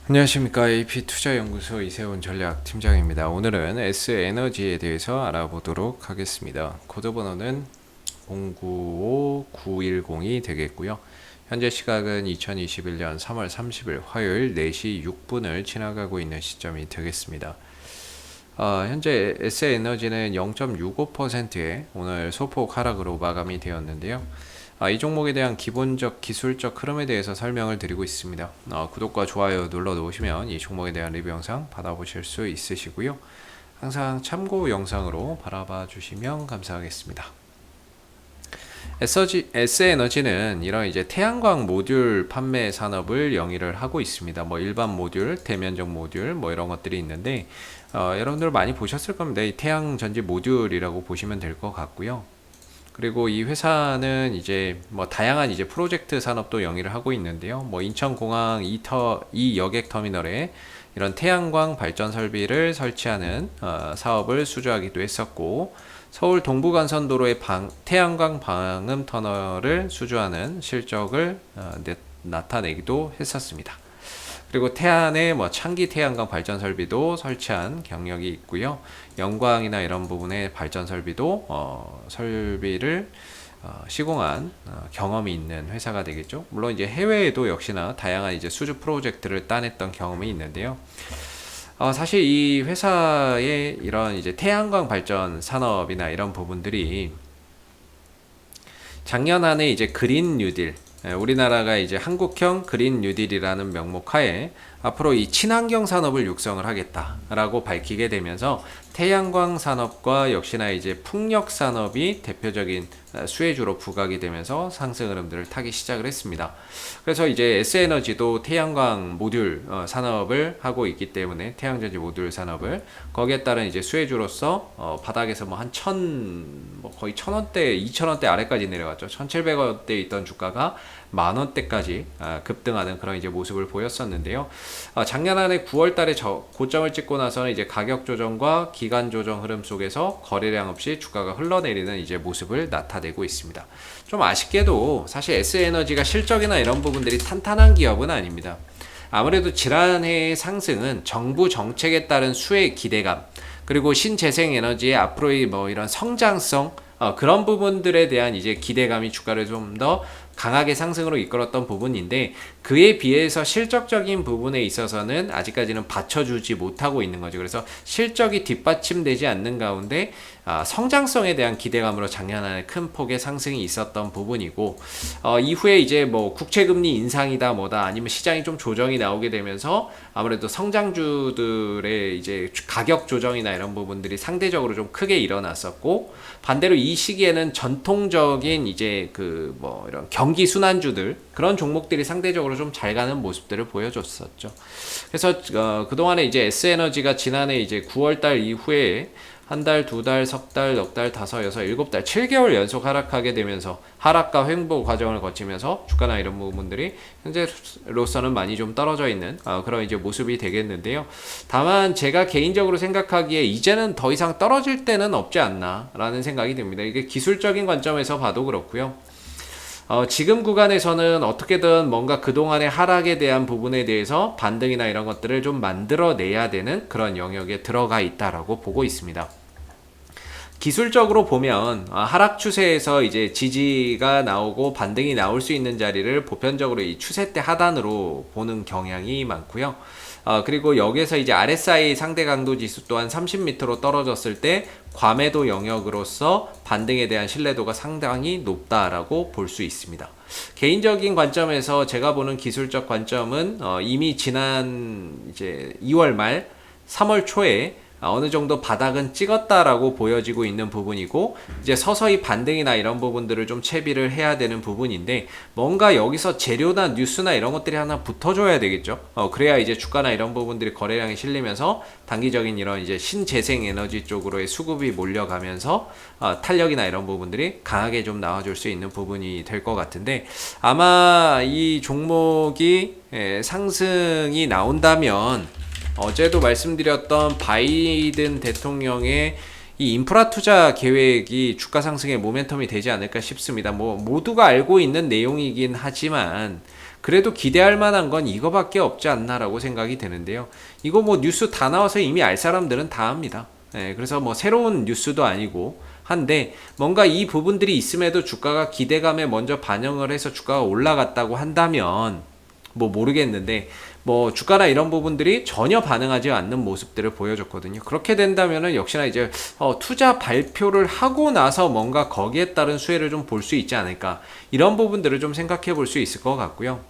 안녕하십니까. AP투자연구소 이세훈 전략팀장입니다. 오늘은 S에너지에 대해서 알아보도록 하겠습니다. 코드번호는 095910이 되겠고요. 현재 시각은 2021년 3월 30일 화요일 4시 6분을 지나가고 있는 시점이 되겠습니다. 현재 S에너지는 0.65%의 오늘 소폭 하락으로 마감이 되었는데요. 이 종목에 대한 기본적 기술적 흐름에 대해서 설명을 드리고 있습니다. 구독과 좋아요 눌러 놓으시면 이 종목에 대한 리뷰 영상 받아보실 수 있으시고요. 항상 참고 영상으로 바라봐 주시면 감사하겠습니다. S에너지는 이런 이제 태양광 모듈 판매 산업을 영위를 하고 있습니다. 뭐 일반 모듈, 대면적 모듈 뭐 이런 것들이 있는데 여러분들 많이 보셨을 겁니다. 이 태양 전지 모듈이라고 보시면 될 것 같고요. 그리고 이 회사는 이제 뭐 다양한 이제 프로젝트 산업도 영위를 하고 있는데요. 뭐 인천공항 2여객 터미널에 이런 태양광 발전 설비를 설치하는 사업을 수주하기도 했었고, 서울 동부간선도로의 태양광 방음 터널을 수주하는 실적을 나타내기도 했었습니다. 그리고 태안에 뭐 창기 태양광 발전 설비도 설치한 경력이 있고요. 영광이나 이런 부분의 발전 설비도 설비를 시공한 경험이 있는 회사가 되겠죠. 물론 이제 해외에도 역시나 다양한 이제 수주 프로젝트를 따냈던 경험이 있는데요. 사실 이 회사의 이런 이제 태양광 발전 산업이나 이런 부분들이 작년 안에 이제 그린 뉴딜, 우리나라가 이제 한국형 그린 뉴딜이라는 명목 하에 앞으로 이 친환경 산업을 육성을 하겠다라고 밝히게 되면서 태양광 산업과 역시나 이제 풍력 산업이 대표적인 수혜주로 부각이 되면서 상승 흐름들을 타기 시작을 했습니다. 그래서 이제 S에너지도 태양광 모듈 산업을 하고 있기 때문에 태양전지 모듈 산업을 거기에 따른 이제 수혜주로서 바닥에서 뭐 한 뭐 거의 1,000원대, 2,000원대 아래까지 내려갔죠. 1,700원대 있던 주가가 10,000원대까지 급등하는 그런 이제 모습을 보였었는데요. 작년 안에 9월 달에 고점을 찍고 나서는 이제 가격 조정과 기간 조정 흐름 속에서 거래량 없이 주가가 흘러내리는 이제 모습을 나타내고 있습니다. 좀 아쉽게도 사실 S에너지가 실적이나 이런 부분들이 탄탄한 기업은 아닙니다. 아무래도 지난해의 상승은 정부 정책에 따른 수혜 기대감, 그리고 신재생에너지의 앞으로의 뭐 이런 성장성, 그런 부분들에 대한 이제 기대감이 주가를 좀 더 강하게 상승으로 이끌었던 부분인데, 그에 비해서 실적적인 부분에 있어서는 아직까지는 받쳐주지 못하고 있는 거죠. 그래서 실적이 뒷받침되지 않는 가운데 성장성에 대한 기대감으로 작년 안에 큰 폭의 상승이 있었던 부분이고, 이후에 이제 뭐 국채금리 인상이다 뭐다 아니면 시장이 좀 조정이 나오게 되면서 아무래도 성장주들의 이제 가격 조정이나 이런 부분들이 상대적으로 좀 크게 일어났었고, 반대로 이 시기에는 전통적인 이제 그 뭐 이런 경기 순환주들, 그런 종목들이 상대적으로 좀 잘 가는 모습들을 보여줬었죠. 그래서 그동안에 이제 S에너지가 지난해 이제 9월달 이후에 한 달, 두 달, 석 달, 넉 달, 다섯, 여섯, 일곱 달, 7개월 연속 하락하게 되면서 하락과 횡보 과정을 거치면서 주가나 이런 부분들이 현재로서는 많이 좀 떨어져 있는 그런 이제 모습이 되겠는데요. 다만 제가 개인적으로 생각하기에 이제는 더 이상 떨어질 때는 없지 않나라는 생각이 듭니다. 이게 기술적인 관점에서 봐도 그렇고요. 지금 구간에서는 어떻게든 뭔가 그동안의 하락에 대한 부분에 대해서 반등이나 이런 것들을 좀 만들어내야 되는 그런 영역에 들어가 있다라고 보고 있습니다. 기술적으로 보면 하락 추세에서 이제 지지가 나오고 반등이 나올 수 있는 자리를 보편적으로 이 추세 대 하단으로 보는 경향이 많고요. 그리고 여기에서 이제 RSI 상대 강도 지수 또한 30m로 떨어졌을 때 과매도 영역으로서 반등에 대한 신뢰도가 상당히 높다라고 볼 수 있습니다. 개인적인 관점에서 제가 보는 기술적 관점은 이미 지난 이제 2월 말 3월 초에 어느 정도 바닥은 찍었다라고 보여지고 있는 부분이고, 이제 서서히 반등이나 이런 부분들을 좀 채비를 해야 되는 부분인데, 뭔가 여기서 재료나 뉴스나 이런 것들이 하나 붙어줘야 되겠죠. 그래야 이제 주가나 이런 부분들이 거래량이 실리면서 단기적인 이런 이제 신재생 에너지 쪽으로의 수급이 몰려가면서 탄력이나 이런 부분들이 강하게 좀 나와줄 수 있는 부분이 될 것 같은데, 아마 이 종목이 상승이 나온다면 어제도 말씀드렸던 바이든 대통령의 이 인프라 투자 계획이 주가 상승의 모멘텀이 되지 않을까 싶습니다. 뭐 모두가 알고 있는 내용이긴 하지만 그래도 기대할 만한 건 이거밖에 없지 않나라고 생각이 되는데요. 이거 뭐 뉴스 다 나와서 이미 알 사람들은 다 합니다. 그래서 뭐 새로운 뉴스도 아니고 한데 뭔가 이 부분들이 있음에도 주가가 기대감에 먼저 반영을 해서 주가가 올라갔다고 한다면 뭐 모르겠는데 뭐 주가나 이런 부분들이 전혀 반응하지 않는 모습들을 보여줬거든요. 그렇게 된다면은 역시나 이제 투자 발표를 하고 나서 뭔가 거기에 따른 수혜를 좀 볼 수 있지 않을까, 이런 부분들을 좀 생각해 볼 수 있을 것 같고요.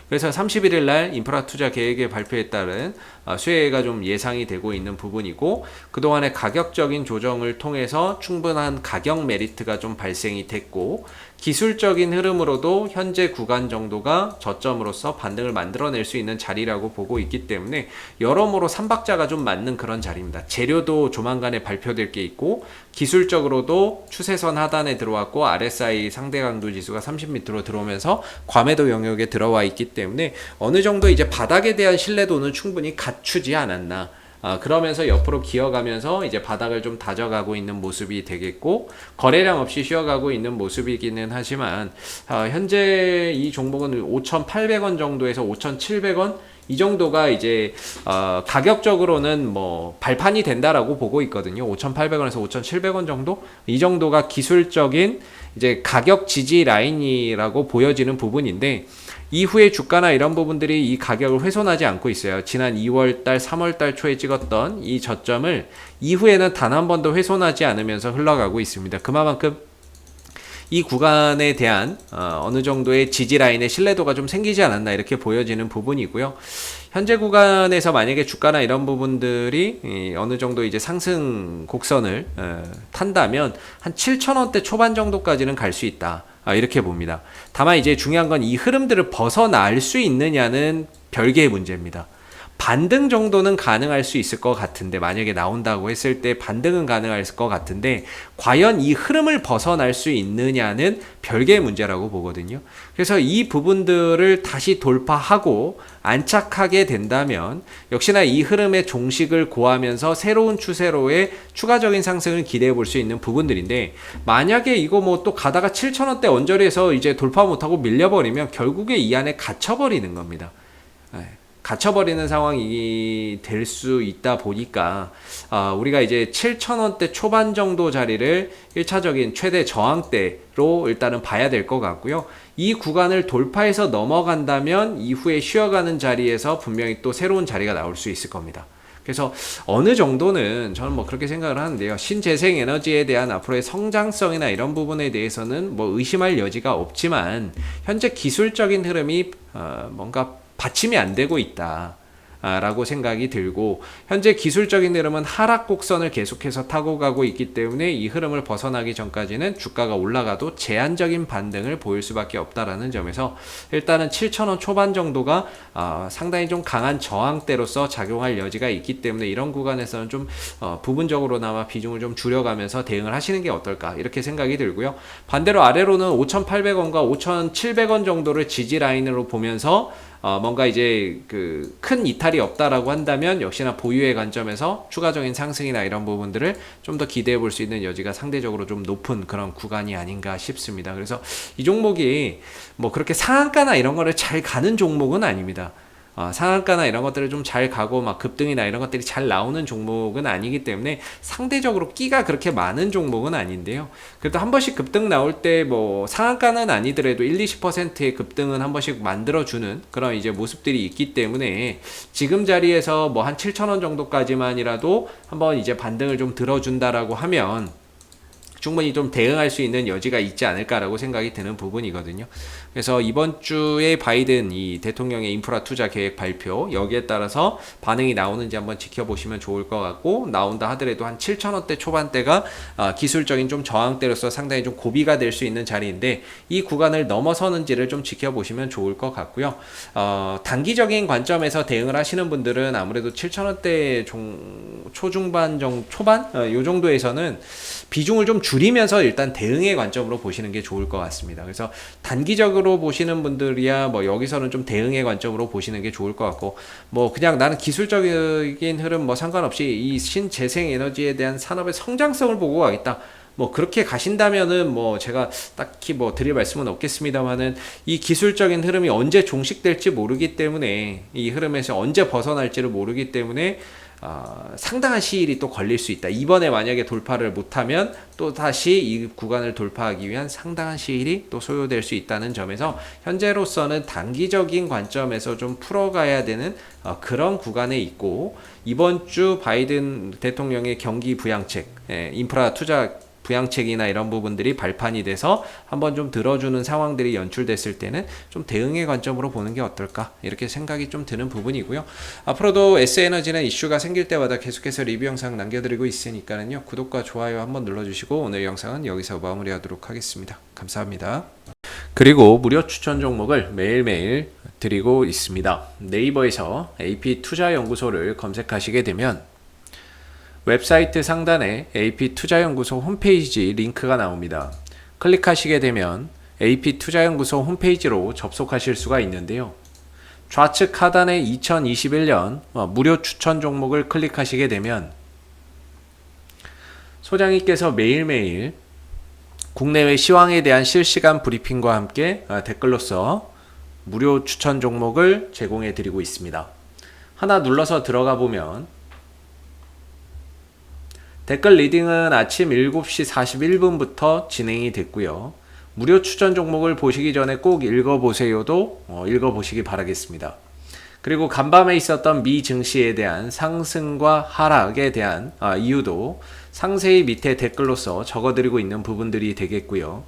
그래서 31일 날 인프라 투자 계획의 발표에 따른 수혜가 좀 예상이 되고 있는 부분이고, 그동안의 가격적인 조정을 통해서 충분한 가격 메리트가 좀 발생이 됐고, 기술적인 흐름으로도 현재 구간 정도가 저점으로서 반등을 만들어낼 수 있는 자리라고 보고 있기 때문에 여러모로 삼박자가 좀 맞는 그런 자리입니다. 재료도 조만간에 발표될 게 있고, 기술적으로도 추세선 하단에 들어왔고, RSI 상대 강도 지수가 30m로 들어오면서 과매도 영역에 들어와 있기 때문에 어느 정도 이제 바닥에 대한 신뢰도는 충분히 갖추지 않았나, 그러면서 옆으로 기어가면서 이제 바닥을 좀 다져가고 있는 모습이 되겠고, 거래량 없이 쉬어가고 있는 모습이기는 하지만 현재 이 종목은 5,800원 정도에서 5,700원 이 정도가 이제 가격적으로는 뭐 발판이 된다라고 보고 있거든요. 5,800원에서 5,700원 정도, 이 정도가 기술적인 이제 가격 지지 라인이라고 보여지는 부분인데, 이후에 주가나 이런 부분들이 이 가격을 훼손하지 않고 있어요. 지난 2월달, 3월달 초에 찍었던 이 저점을 이후에는 단 한 번도 훼손하지 않으면서 흘러가고 있습니다. 그만큼 이 구간에 대한 어느 정도의 지지 라인의 신뢰도가 좀 생기지 않았나, 이렇게 보여지는 부분이고요. 현재 구간에서 만약에 주가나 이런 부분들이 어느 정도 이제 상승 곡선을 탄다면 한 7,000원대 초반 정도까지는 갈 수 있다, 이렇게 봅니다. 다만 이제 중요한 건 이 흐름들을 벗어날 수 있느냐는 별개의 문제입니다. 반등 정도는 가능할 수 있을 것 같은데, 만약에 나온다고 했을 때 반등은 가능할 것 같은데, 과연 이 흐름을 벗어날 수 있느냐는 별개의 문제라고 보거든요. 그래서 이 부분들을 다시 돌파하고 안착하게 된다면 역시나 이 흐름의 종식을 고하면서 새로운 추세로의 추가적인 상승을 기대해 볼 수 있는 부분들인데, 만약에 이거 뭐 또 가다가 7,000원대 언저리에서 이제 돌파 못하고 밀려버리면 결국에 이 안에 갇혀버리는 겁니다. 갇혀버리는 상황이 될 수 있다 보니까 우리가 이제 7,000원대 초반 정도 자리를 1차적인 최대 저항대로 일단은 봐야 될 것 같고요. 이 구간을 돌파해서 넘어간다면 이후에 쉬어가는 자리에서 분명히 또 새로운 자리가 나올 수 있을 겁니다. 그래서 어느 정도는 저는 뭐 그렇게 생각을 하는데요. 신재생 에너지에 대한 앞으로의 성장성이나 이런 부분에 대해서는 뭐 의심할 여지가 없지만, 현재 기술적인 흐름이 뭔가 받침이 안 되고 있다 라고 생각이 들고, 현재 기술적인 흐름은 하락 곡선을 계속해서 타고 가고 있기 때문에 이 흐름을 벗어나기 전까지는 주가가 올라가도 제한적인 반등을 보일 수밖에 없다라는 점에서 일단은 7,000원 초반 정도가 상당히 좀 강한 저항대로서 작용할 여지가 있기 때문에, 이런 구간에서는 좀 부분적으로나마 비중을 좀 줄여가면서 대응을 하시는 게 어떨까, 이렇게 생각이 들고요. 반대로 아래로는 5,800원과 5,700원 정도를 지지 라인으로 보면서 뭔가 이제 그 큰 이탈이 없다라고 한다면 역시나 보유의 관점에서 추가적인 상승이나 이런 부분들을 좀 더 기대해 볼 수 있는 여지가 상대적으로 좀 높은 그런 구간이 아닌가 싶습니다. 그래서 이 종목이 뭐 그렇게 상한가나 이런 거를 잘 가는 종목은 아닙니다. 상한가나 이런 것들을 좀 잘 가고 막 급등이나 이런 것들이 잘 나오는 종목은 아니기 때문에 상대적으로 끼가 그렇게 많은 종목은 아닌데요. 그래도 한 번씩 급등 나올 때 뭐 상한가는 아니더라도 1-20%의 급등은 한 번씩 만들어주는 그런 이제 모습들이 있기 때문에, 지금 자리에서 뭐 한 7,000원 정도까지만이라도 한번 이제 반등을 좀 들어준다라고 하면 충분히 좀 대응할 수 있는 여지가 있지 않을까라고 생각이 드는 부분이거든요. 그래서 이번 주에 바이든 이 대통령의 인프라 투자 계획 발표, 여기에 따라서 반응이 나오는지 한번 지켜보시면 좋을 것 같고, 나온다 하더라도 한 7,000원대 초반대가 기술적인 좀 저항대로서 상당히 좀 고비가 될 수 있는 자리인데, 이 구간을 넘어서는지를 좀 지켜보시면 좋을 것 같고요. 단기적인 관점에서 대응을 하시는 분들은 아무래도 7,000원대 초중반 초반 요 정도에서는 비중을 좀 줄이면서 일단 대응의 관점으로 보시는 게 좋을 것 같습니다. 그래서 단기적으로 보시는 분들이야 뭐 여기서는 좀 대응의 관점으로 보시는 게 좋을 것 같고, 뭐 그냥 나는 기술적인 흐름 뭐 상관없이 이 신재생 에너지에 대한 산업의 성장성을 보고 가겠다, 뭐 그렇게 가신다면은 뭐 제가 딱히 뭐 드릴 말씀은 없겠습니다만은 이 기술적인 흐름이 언제 종식될지 모르기 때문에 이 흐름에서 언제 벗어날지를 모르기 때문에 상당한 시일이 또 걸릴 수 있다. 이번에 만약에 돌파를 못하면 또 다시 이 구간을 돌파하기 위한 상당한 시일이 또 소요될 수 있다는 점에서 현재로서는 단기적인 관점에서 좀 풀어가야 되는 그런 구간에 있고, 이번 주 바이든 대통령의 경기 부양책, 인프라 투자 부양책이나 이런 부분들이 발판이 돼서 한번 좀 들어주는 상황들이 연출됐을 때는 좀 대응의 관점으로 보는 게 어떨까, 이렇게 생각이 좀 드는 부분이고요. 앞으로도 S에너지는 이슈가 생길 때마다 계속해서 리뷰 영상 남겨드리고 있으니까요, 구독과 좋아요 한번 눌러주시고 오늘 영상은 여기서 마무리하도록 하겠습니다. 감사합니다. 그리고 무료 추천 종목을 매일매일 드리고 있습니다. 네이버에서 AP투자연구소를 검색하시게 되면 웹사이트 상단에 AP투자연구소 홈페이지 링크가 나옵니다. 클릭하시게 되면 AP투자연구소 홈페이지로 접속하실 수가 있는데요. 좌측 하단에 2021년 무료 추천 종목을 클릭하시게 되면 소장님께서 매일매일 국내외 시황에 대한 실시간 브리핑과 함께 댓글로서 무료 추천 종목을 제공해 드리고 있습니다. 하나 눌러서 들어가 보면 댓글 리딩은 아침 7시 41분부터 진행이 됐고요. 무료 추천 종목을 보시기 전에 꼭 읽어보세요도 읽어보시기 바라겠습니다. 그리고 간밤에 있었던 미 증시에 대한 상승과 하락에 대한 이유도 상세히 밑에 댓글로서 적어드리고 있는 부분들이 되겠고요.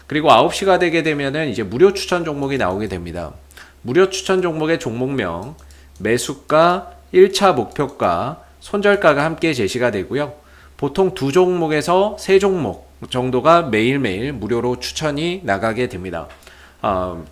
그리고 9시가 되게 되면은 이제 무료 추천 종목이 나오게 됩니다. 무료 추천 종목의 종목명, 매수가, 1차 목표가, 손절가가 함께 제시가 되고요. 보통 2종목에서 3종목 정도가 매일매일 무료로 추천이 나가게 됩니다.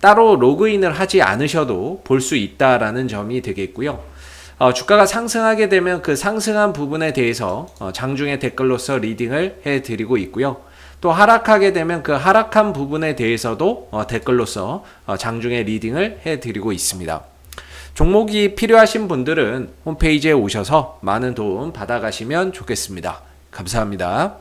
따로 로그인을 하지 않으셔도 볼 수 있다라는 점이 되겠고요. 주가가 상승하게 되면 그 상승한 부분에 대해서 장중에 댓글로서 리딩을 해드리고 있고요. 또 하락하게 되면 그 하락한 부분에 대해서도 댓글로서 장중에 리딩을 해드리고 있습니다. 종목이 필요하신 분들은 홈페이지에 오셔서 많은 도움 받아가시면 좋겠습니다. 감사합니다.